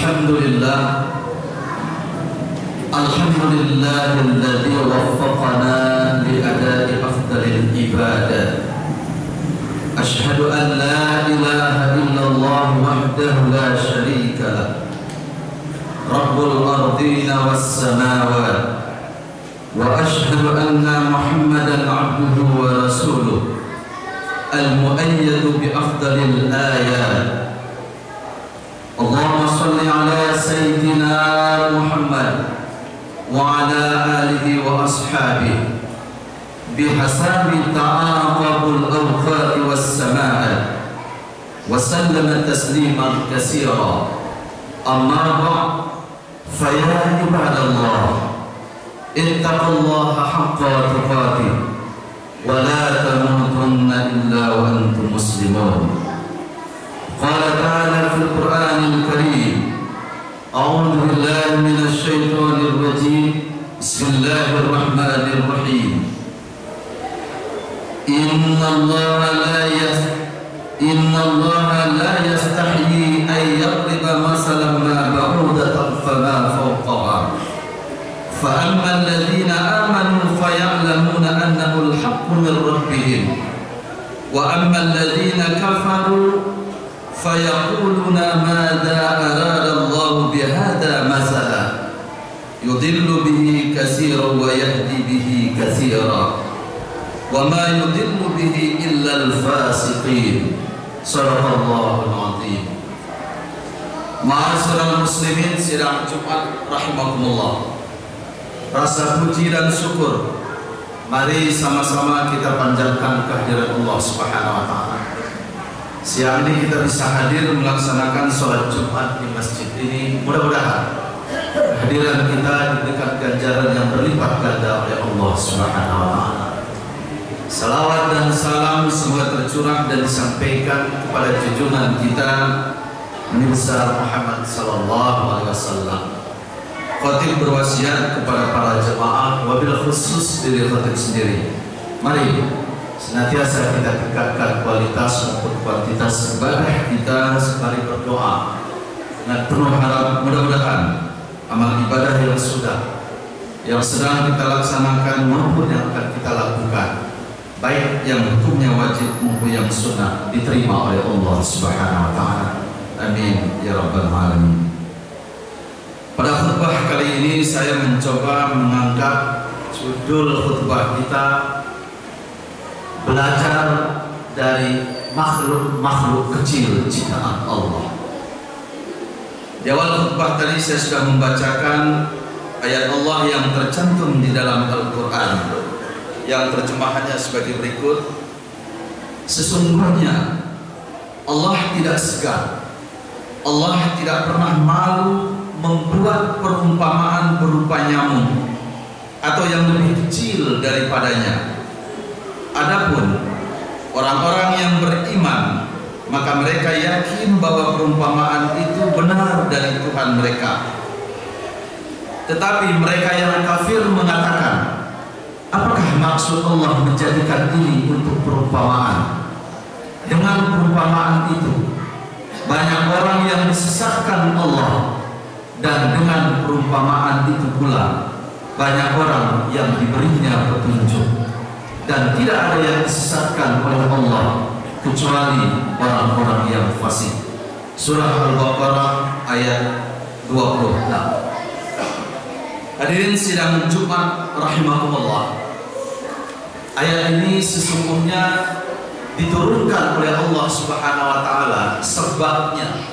Alhamdulillah alladzi waffaqana li ada'i afdalil ibadah. Asyhadu an la ilaha illallah wahdahu la syarika lah, Rabbul ardina was samawat, wa asyhadu anna Muhammadan abduhu wa rasuluh al-muayyadu bi afdalil ayat. Allahumma salli ala sayyidina Muhammad wa ala alihi wa ashabihi bihasabi ta'aqabul awqati was sama'at wa sallama tasliman katsira. Amma ba'd, fa ya ibadallah ittaqullaha haqqa tuqatih wa la tamutunna illa wa antum muslimun. Qala ta'ala fil Qur'anil Karim, a'udzu billahi minasy syaithanir rajim. Bismillahirrahmanirrahim. Innallaha la yastahyi an yadriba masalan ma ba'udatan fama fawqaha. Fa amma alladhina amanu faya'lamuna annahu al-haqqu min rabbihim wa amma alladhina kafaru fayaquluna madza arada Allah bihadza masala yudillu bihi katsiran wa yahdi bihi katsiran wa ma yudillu bihi illa al-fasiqin. Shadaqallahul azim. Ma'asyiral muslimin sidang Jumat rahimakumullah. Rasa puji dan syukur mari sama-sama kita panjatkan kehadirat Allah Subhanahu wa taala. Siang ini kita bisa hadir melaksanakan sholat Jumat di masjid ini. Mudah-mudahan kehadiran kita diberikan ganjaran yang berlipat ganda oleh Allah Subhanahu wa taala. Salawat dan salam semoga tercurah dan disampaikan kepada junjungan kita Nabi besar Muhammad sallallahu alaihi wasallam. Khatib berwasiat kepada para jemaah, wabil khusus diri khatib sendiri. Mari senantiasa kita tingkatkan kualitas maupun kuantitas ibadah kita sembari berdoa dengan penuh harap mudah-mudahan amal ibadah yang sedang kita laksanakan maupun yang akan kita lakukan, baik yang hukumnya wajib maupun yang sunnah, diterima oleh Allah Subhanahu wa taala. Amin ya rabbal alamin. Pada khutbah kali ini saya mencoba mengangkat judul khutbah kita, belajar dari makhluk-makhluk kecil ciptaan Allah. Di awal khutbah tadi saya sudah membacakan ayat Allah yang tercantum di dalam Al-Quran, yang terjemahannya sebagai berikut. Sesungguhnya Allah tidak segan, Allah tidak pernah malu membuat perumpamaan berupa nyamuk atau yang lebih kecil daripadanya. Adapun orang-orang yang beriman, maka mereka yakin bahwa perumpamaan itu benar dari Tuhan mereka. Tetapi mereka yang kafir mengatakan, apakah maksud Allah menjadikan ini untuk perumpamaan? Dengan perumpamaan itu banyak orang yang disesatkan Allah, dan dengan perumpamaan itu pula banyak orang yang diberinya petunjuk. Dan tidak ada yang disesatkan oleh Allah kecuali orang-orang yang fasik. Surah Al-Baqarah ayat 26. Hadirin sidang Jumat rahimakumullah. Ayat ini sesungguhnya diturunkan oleh Allah Subhanahu wa taala sebabnya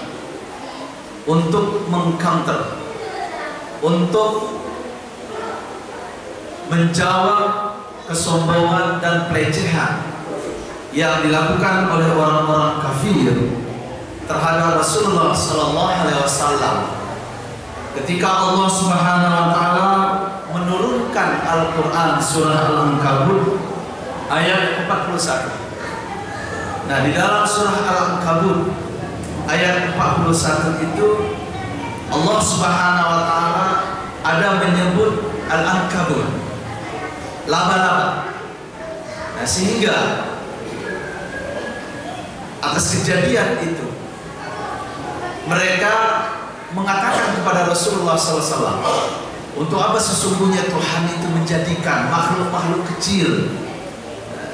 untuk mengcounter, untuk menjawab kesombongan dan pelecehan yang dilakukan oleh orang-orang kafir terhadap Rasulullah sallallahu alaihi wasallam ketika Allah Subhanahu wa taala menurunkan Al-Qur'an surah Al-Ankabut ayat 41. Nah, di dalam surah Al-Ankabut ayat 41 itu Allah Subhanahu wa taala ada menyebut Al-Ankabut, laba-laba. Nah, sehingga atas kejadian itu mereka mengatakan kepada Rasulullah SAW, untuk apa sesungguhnya Tuhan itu menjadikan makhluk-makhluk kecil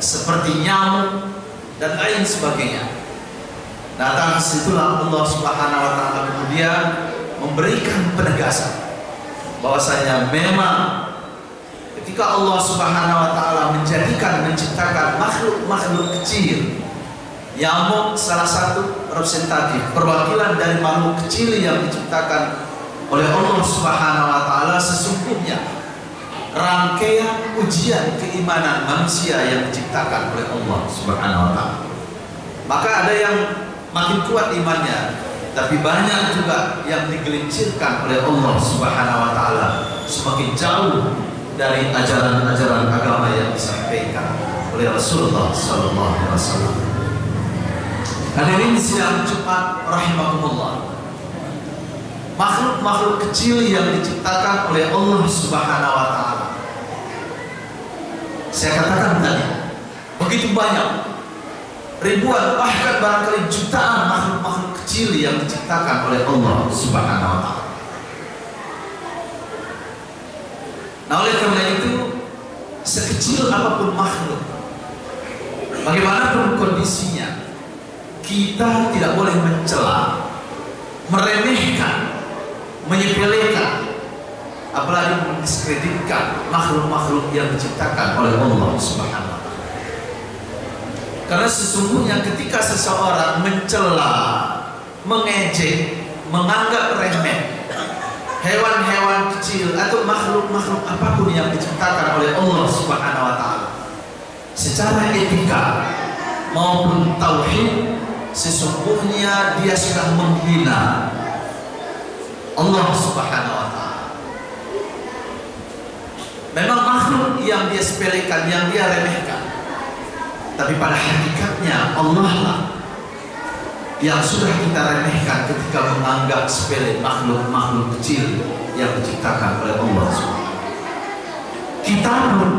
seperti nyamuk dan lain sebagainya. Nah, atas itulah Allah Subhanahu wa taala kemudian memberikan penegasan bahwasanya memang ketika Allah Subhanahu wa taala menciptakan makhluk-makhluk kecil, nyamuk salah satu representatif perwakilan dari makhluk kecil yang diciptakan oleh Allah Subhanahu wa taala, sesungguhnya rangkaian ujian keimanan manusia yang diciptakan oleh Allah Subhanahu wa taala. Maka ada yang makin kuat imannya, tapi banyak juga yang digelincirkan oleh Allah Subhanahu wa taala semakin jauh dari ajaran-ajaran agama yang disampaikan oleh Rasulullah sallallahu alaihi wasallam. Hadirin sidang Jumat rahimakumullah. Makhluk-makhluk kecil yang diciptakan oleh Allah Subhanahu wa taala, saya katakan tadi, begitu banyak, ribuan bahkan barangkali jutaan makhluk-makhluk kecil yang diciptakan oleh Allah Subhanahu wa taala. Nah, oleh karena itu, sekecil apapun makhluk, bagaimanapun kondisinya, kita tidak boleh mencela, meremehkan, menyepelekan, apalagi mendiskreditkan makhluk-makhluk yang diciptakan oleh Allah Subhanahu wa taala. Karena sesungguhnya ketika seseorang mencela, mengejek, menganggap remeh hewan-hewan kecil atau makhluk-makhluk apapun yang diciptakan oleh Allah Subhanahu wa taala, secara etika maupun tauhid, sesungguhnya dia sudah menghina Allah Subhanahu wa taala. Memang makhluk yang dia sepelekan, yang dia remehkan, tapi pada hakikatnya Allah lah yang sudah kita remehkan ketika menganggap sepele makhluk-makhluk kecil yang diciptakan oleh Allah SWT. Kita pun,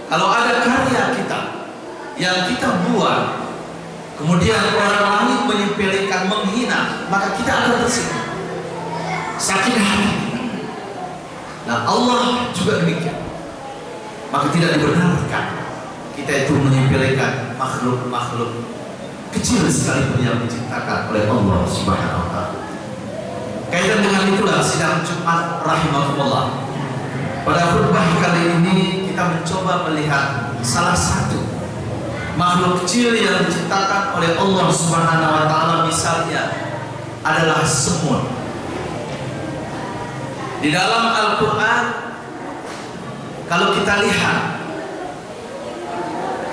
kalau ada karya kita yang kita buat, kemudian orang lain menyepelekan, menghina, maka kita akan tersinggung, sakit hati. Nah, Allah juga demikian. Maka tidak dibenarkan kita itu menyepelekan makhluk-makhluk kecil sekalipun yang diciptakan oleh Allah Subhanahu wa taala. Kaitan dengan itulah sidang Jumat rahimakumullah, pada khutbah kali ini kita mencoba melihat salah satu makhluk kecil yang diciptakan oleh Allah Subhanahu wa taala, misalnya adalah semut. Di dalam Al-Qur'an kalau kita lihat,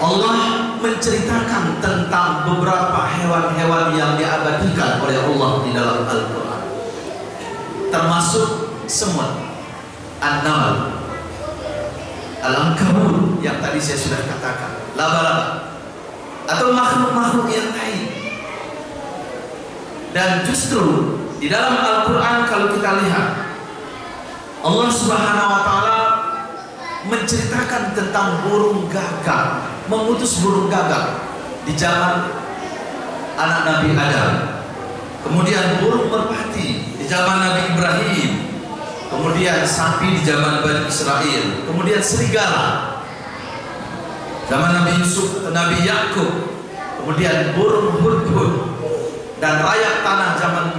Allah menceritakan tentang beberapa hewan-hewan yang diabadikan oleh Allah di dalam Al-Quran, termasuk semut, an-naml, al-ankabut yang tadi saya sudah katakan, laba-laba, atau makhluk-makhluk yang lain. Dan justru di dalam Al-Quran kalau kita lihat, Allah Subhanahu wa taala menceritakan tentang burung gagak, mengutus burung gagak di zaman anak Nabi Adam, kemudian burung merpati di zaman Nabi Ibrahim, kemudian sapi di zaman Bani Israel, kemudian serigala zaman Nabi Yusuf, Nabi Yakub, kemudian burung hudhud dan rayak tanah zaman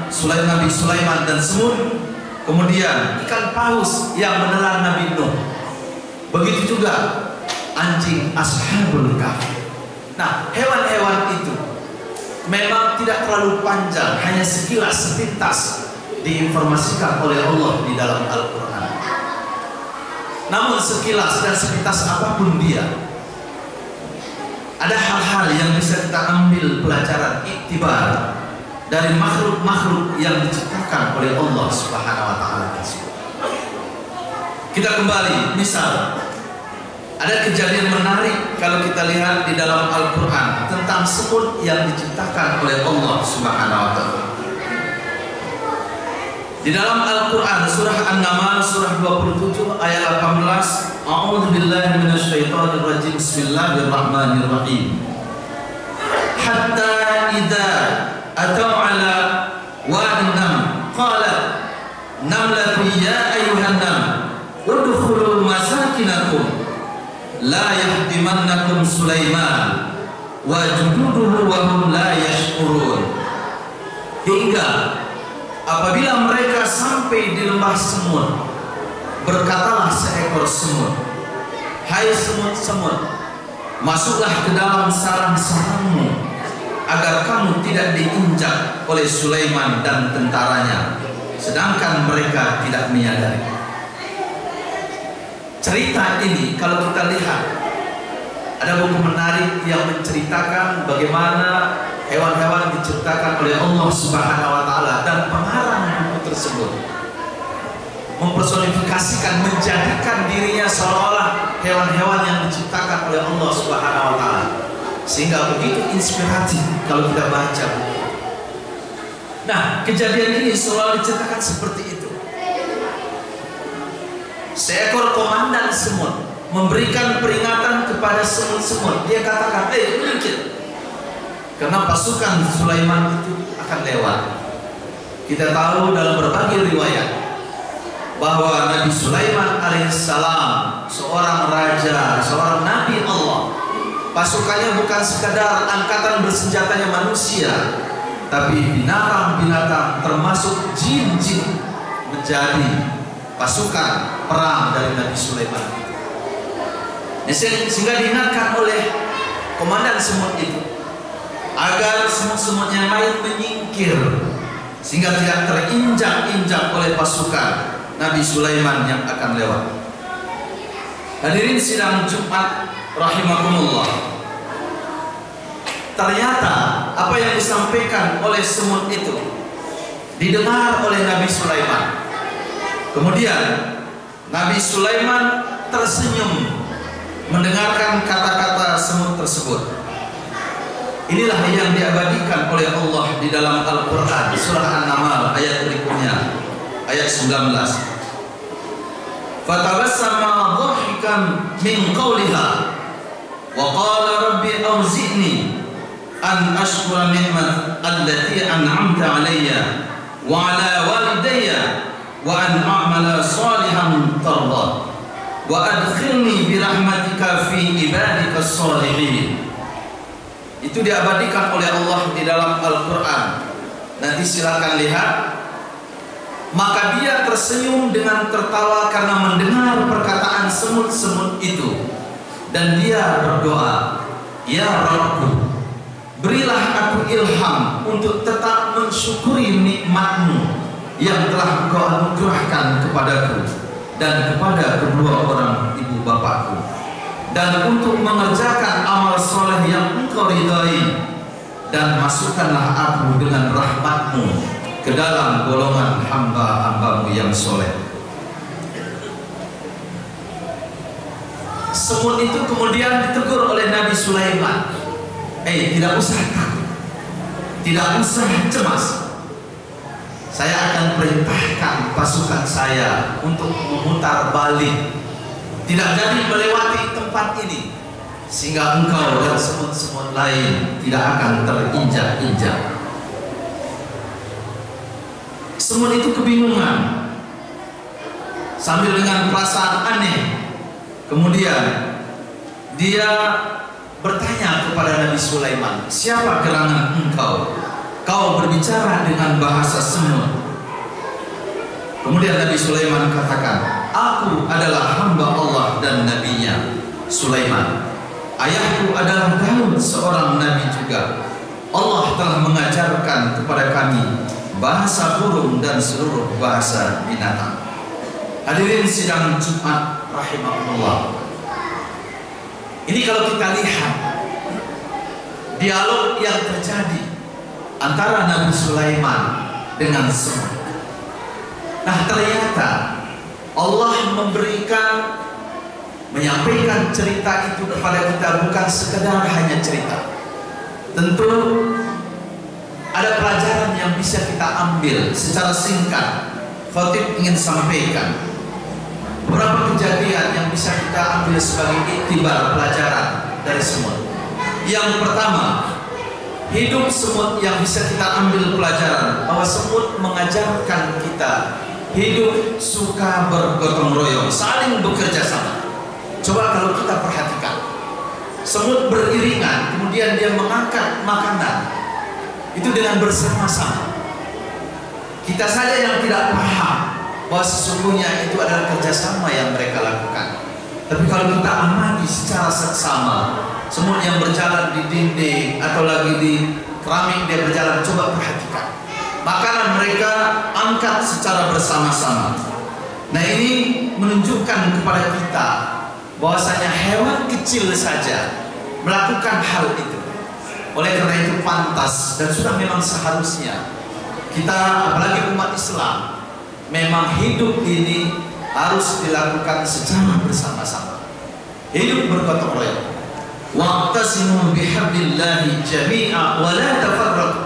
Nabi Sulaiman dan semut, kemudian ikan paus yang menelan Nabi Nuh. Begitu juga anjing Ashabul Kahfi. Nah, hewan-hewan itu memang tidak terlalu panjang, hanya sekilas, sepintas diinformasikan oleh Allah di dalam Al-Quran. Namun sekilas dan sepintas apapun dia, ada hal-hal yang bisa kita ambil pelajaran iktibar dari makhluk-makhluk yang diciptakan oleh Allah Subhanahu wa taala. Kita kembali, misal ada kejadian menarik kalau kita lihat di dalam Al-Quran tentang semut yang diciptakan oleh Allah Subhanahu wa taala. Di dalam Al-Quran surah An-Naml surah 27 ayat 18, A'udzubillahi minasyaitonirrajim, Bismillahirrahmanirrahim. Hatta idza atau ala wadin nam qalat namlatu ya ayuhan nam udkhulu masakinakum la yahdimannakum Sulaiman wa jududuhu wa hum la yashkurun. Hingga apabila mereka sampai di lembah semut, berkatalah seekor semut, hai semut-semut, masuklah ke dalam sarang-sarangmu agar kamu tidak diinjak oleh Sulaiman dan tentaranya, sedangkan mereka tidak menyadari. Cerita ini kalau kita lihat, ada buku menarik yang menceritakan bagaimana hewan-hewan diciptakan oleh Allah Subhanahu wa taala, dan pengarang buku tersebut mempersonifikasikan, menjadikan dirinya seolah hewan-hewan yang diciptakan oleh Allah Subhanahu wa taala, sehingga begitu inspiratif kalau kita baca. Nah, kejadian ini selalu diceritakan seperti itu. Seekor komandan semut memberikan peringatan kepada semut-semut. Dia katakan, minggir, karena pasukan Sulaiman itu akan lewat. Kita tahu dalam berbagai riwayat bahwa Nabi Sulaiman alaihissalam seorang raja, seorang nabi Allah. Pasukannya bukan sekadar angkatan bersenjatanya manusia, tapi binatang-binatang termasuk jin-jin menjadi pasukan perang dari Nabi Sulaiman. Sehingga diingatkan oleh komandan semut itu agar semut-semut yang lain menyingkir, sehingga tidak terinjak-injak oleh pasukan Nabi Sulaiman yang akan lewat. Hadirin sidang Jumat rahimakumullah, ternyata apa yang disampaikan oleh semut itu didengar oleh Nabi Sulaiman. Kemudian Nabi Sulaiman tersenyum mendengarkan kata-kata semut tersebut. Inilah yang diabadikan oleh Allah di dalam Al-Quran, surah An-Naml ayat berikutnya, ayat 19. Fatabassama dhahikan min qawliha wa qala rabbi awzi'ni an ashkura ni'mat allati an'amta alayya wa ala walidayya wa an a'mala salihan tarda wa adkhilni bi rahmatika fi ibadika sholihin. Itu diabadikan oleh Allah di dalam Al-Quran. Nanti silakan lihat. Maka dia tersenyum dengan tertawa karena mendengar perkataan semut-semut itu, dan dia berdoa, ya Rabbku, berilah aku ilham untuk tetap mensyukuri nikmat-Mu yang telah Engkau anugerahkan kepadaku dan kepada kedua orang ibu bapakku, dan untuk mengerjakan amal soleh yang Engkau ridai, dan masukkanlah aku dengan rahmat-Mu ke dalam golongan hamba-hamba-Mu yang soleh. Semut itu kemudian ditegur oleh Nabi Sulaiman, tidak usah takut, tidak usah cemas. Saya akan perintahkan pasukan saya untuk memutar balik, tidak jadi melewati tempat ini, sehingga engkau dan semut-semut lain tidak akan terinjak-injak. Semut itu kebingungan, sambil dengan perasaan aneh. Kemudian dia bertanya kepada Nabi Sulaiman, siapa gerangan engkau? Kau berbicara dengan bahasa semut. Kemudian Nabi Sulaiman katakan, aku adalah hamba Allah dan nabinya Sulaiman. Ayahku adalah Daud, seorang nabi juga. Allah telah mengajarkan kepada kami bahasa burung dan seluruh bahasa binatang. Hadirin sidang Jumat rahimahullah, ini kalau kita lihat dialog yang terjadi antara Nabi Sulaiman dengan semut. Nah, ternyata Allah menyampaikan cerita itu kepada kita bukan sekedar hanya cerita. Tentu ada pelajaran yang bisa kita ambil secara singkat. Khatib ingin sampaikan beberapa kejadian yang bisa kita ambil sebagai iktibar pelajaran dari semut. Yang pertama, hidup semut yang bisa kita ambil pelajaran bahwa semut mengajarkan kita hidup suka bergotong royong, saling bekerja sama. Coba kalau kita perhatikan, semut beriringan, kemudian dia mengangkat makanan itu dengan bersama-sama. Kita saja yang tidak paham bahwa sesungguhnya itu adalah kerjasama yang mereka lakukan. Tapi kalau kita amati secara seksama, semut yang berjalan di dinding atau lagi di keramik dia berjalan, coba perhatikan. Makanan mereka angkat secara bersama-sama. Nah, ini menunjukkan kepada kita bahwasanya hewan kecil saja melakukan hal itu. Oleh karena itu pantas dan sudah memang seharusnya kita, apalagi umat Islam, memang hidup ini harus dilakukan secara bersama-sama. Hidup bergotong royong. Wa'tasimu bihablillahi jami'a wa la tafarraqu.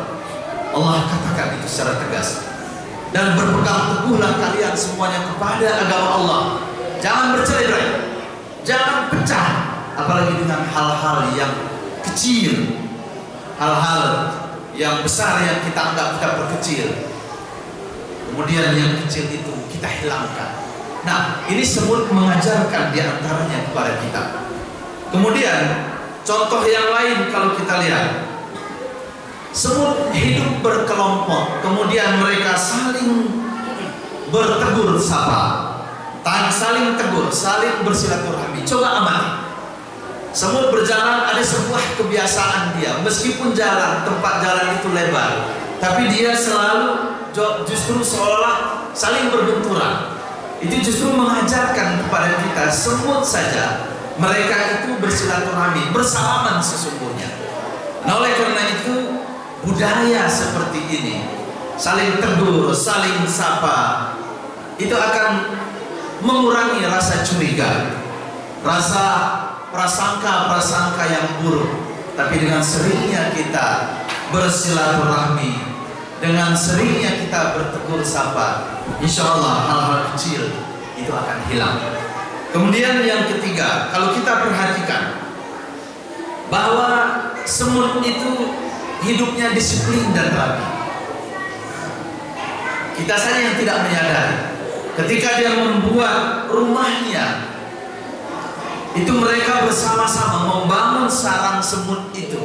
Allah katakan itu secara tegas. Dan berpegang teguhlah kalian semuanya kepada agama Allah. Jangan bercerai-berai, jangan pecah, apalagi dengan hal-hal yang kecil, hal-hal yang besar yang kita anggap kita perkecil, kemudian yang kecil itu kita hilangkan. Nah, ini semut mengajarkan diantaranya kepada kita. Kemudian contoh yang lain kalau kita lihat, semut hidup berkelompok, kemudian mereka saling bertegur sapa, saling tegur, saling bersilaturahmi. Coba amati. Semut berjalan, ada sebuah kebiasaan dia, meskipun tempat jalan itu lebar, tapi dia selalu justru seolah saling berbenturan. Itu justru mengajarkan kepada kita, semut saja mereka itu bersilaturahmi, bersalaman sesungguhnya. Nah, oleh karena itu budaya seperti ini, saling tegur, saling sapa, itu akan mengurangi rasa curiga, rasa prasangka yang buruk. Tapi dengan seringnya kita bersilaturahmi, dengan seringnya kita bertegur sapa, insya Allah hal-hal kecil itu akan hilang. Kemudian yang ketiga, kalau kita perhatikan bahwa semut itu hidupnya disiplin dan rapi. Kita saja yang tidak menyadari, ketika dia membuat rumahnya, itu mereka bersama-sama membangun sarang semut itu.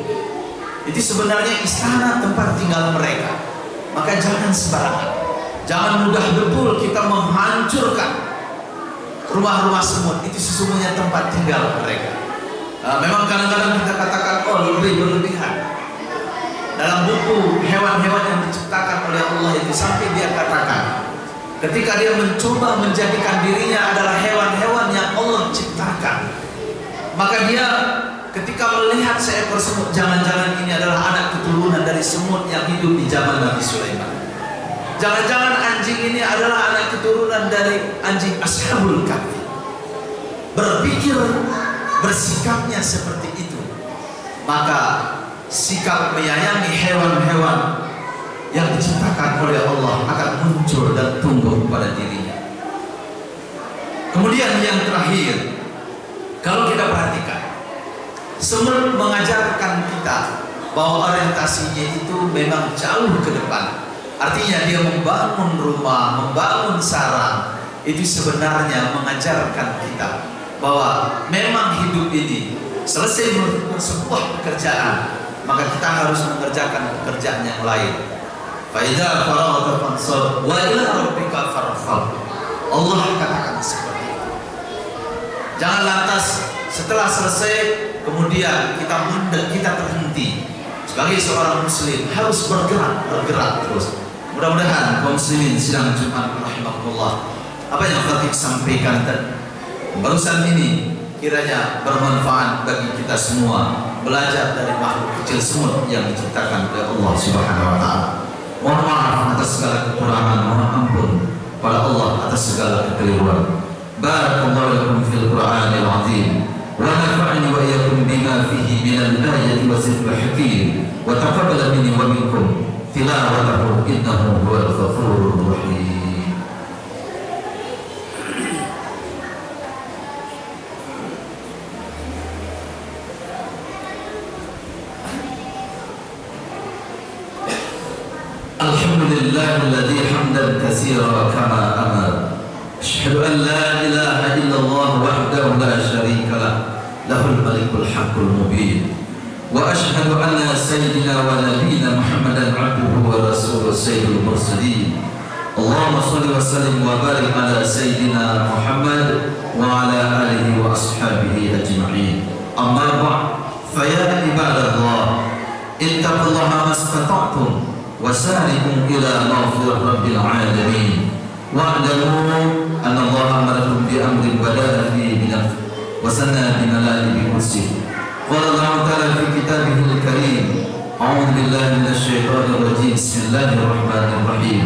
Itu sebenarnya istana tempat tinggal mereka. Maka jangan sembarangan, jangan mudah betul kita menghancurkan rumah-rumah semut. Itu sesungguhnya tempat tinggal mereka. Memang kadang-kadang kita katakan, oh lebih berlebihan. Dalam buku hewan-hewan yang diciptakan oleh Allah itu sampai dia katakan, ketika dia mencoba menjadikan dirinya adalah hewan-hewan yang Allah ciptakan, maka dia ketika melihat seekor semut, jangan-jangan ini adalah anak keturunan dari semut yang hidup di zaman Nabi Sulaiman. Jangan-jangan anjing ini adalah anak keturunan dari anjing Ashabul Kahfi. Berpikir, bersikapnya seperti itu, maka sikap menyayangi hewan-hewan yang diciptakan oleh Allah akan muncul dan tumbuh pada dirinya. Kemudian yang terakhir, kalau kita perhatikan, semut mengajarkan kita bahwa orientasinya itu memang jauh ke depan. Artinya dia membangun rumah, membangun sarang, itu sebenarnya mengajarkan kita bahwa memang hidup ini selesai melakukan sebuah pekerjaan, maka kita harus mengerjakan pekerjaan yang lain. Faiza faragta fansab wa ila rabbika farghab. Allah katakan seperti itu. Jangan lantas setelah selesai kemudian kita terhenti. Sebagai seorang muslim harus bergerak terus. Mudah-mudahan kaum muslimin sidang Jumat rahimahullah, apa yang Khatib sampaikan barusan ini kiranya bermanfaat bagi kita semua, belajar dari makhluk kecil semut yang diciptakan oleh Allah Subhanahu wa taala. Mohon maaf atas segala kekurangan, mohon ampun pada Allah atas segala kekeliruan. Barakallahu lakum fil Qur'anil azim wa nafa'ani wa iyyakum bima fihi minal ayati wa zikril hakim wa taqabbal minni wa minkum tilawatahu innahu huwal ghafurur rahim. لله الذي حمدا كثيرا كما أمر. أشهد أن لا إله إلا الله وحده لا شريك له له الملك الحق المبين. وأشهد أن سيدنا ونبينا محمدا عبده ورسوله سيد المرسلين. اللهم صل وسلم وبارك على سيدنا محمد وعلى آله وأصحابه أجمعين. أما بعد فيا عباد الله اتقوا الله ما استطعتم وسارعوا إلى مغفرة رب العالمين واعلموا أن الله أمركم بأمر بدأ فيه بنفسه وسنى بملائكة بكرسه. قال الله تعالى في كتابه الكريم أعوذ بالله من الشيطان الرجيم بسم الله الرحمن الرحيم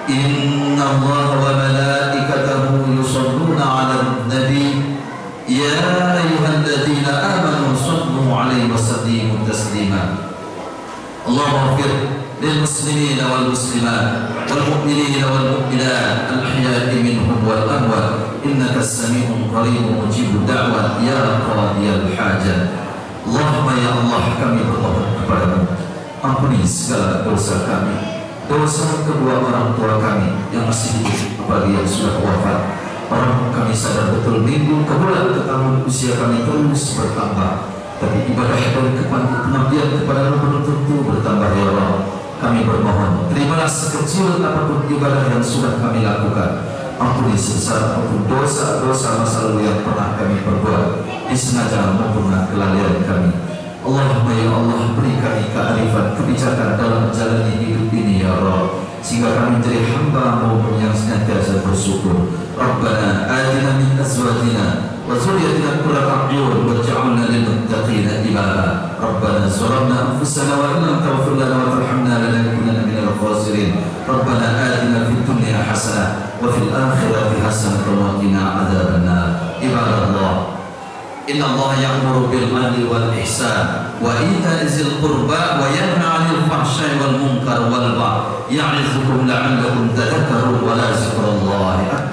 إن الله وملائكته يصلون على النبي يا أيها الذين آمنوا صلوا عليه وسلموا تسليما. اللهم اغفر للمسلمين والمسلمات والمؤمنين والمؤمنات الأحياء منهم والأموات إنك السميع قريب مجيب الدعوة يا قاضي الحاجة. Allahumma ya Allah, kami bertobat kepadamu, ampuni segala dosa kami, dosa kedua orang tua kami yang masih hidup apalagi yang sudah wafat. Orang kami sadar betul minggu ke bulan ke tahun usia kami terus bertambah, tapi ibadah dan pengabdian kepada Rabbul tentu bertambah ya Allah. Kami bermohon terimalah sekecil apapun ibadah yang sudah kami lakukan. Ampuni sebesar apapun dosa-dosa masa lalu yang pernah kami perbuat, disengaja maupun kelalaian kami. Allahumma ya Allah, beri kami kearifan kebijakan dalam menjalani hidup ini ya Allah, sehingga kami menjadi hamba-Mu yang senantiasa bersyukur. Rabbana atina min azwajina wa dzurriyyatina qurrata a'yun waj'alna lil muttaqina imama. Rabbana zalamna anfusana wa in lam taghfir lana wa tarhamna lanakunanna minal khasirin. Rabbana atina fid dunya hasanah wa fil akhirati hasanah wa qina adzabannar. Ibadallah, inna Allah ya'muru bil 'adli wal ihsan wa ita'i dzil qurba wa yanha 'anil fahsya'i wal munkar wal baghi ya'izukum la'allakum tadhakkarun wa la zikrullahi akbar.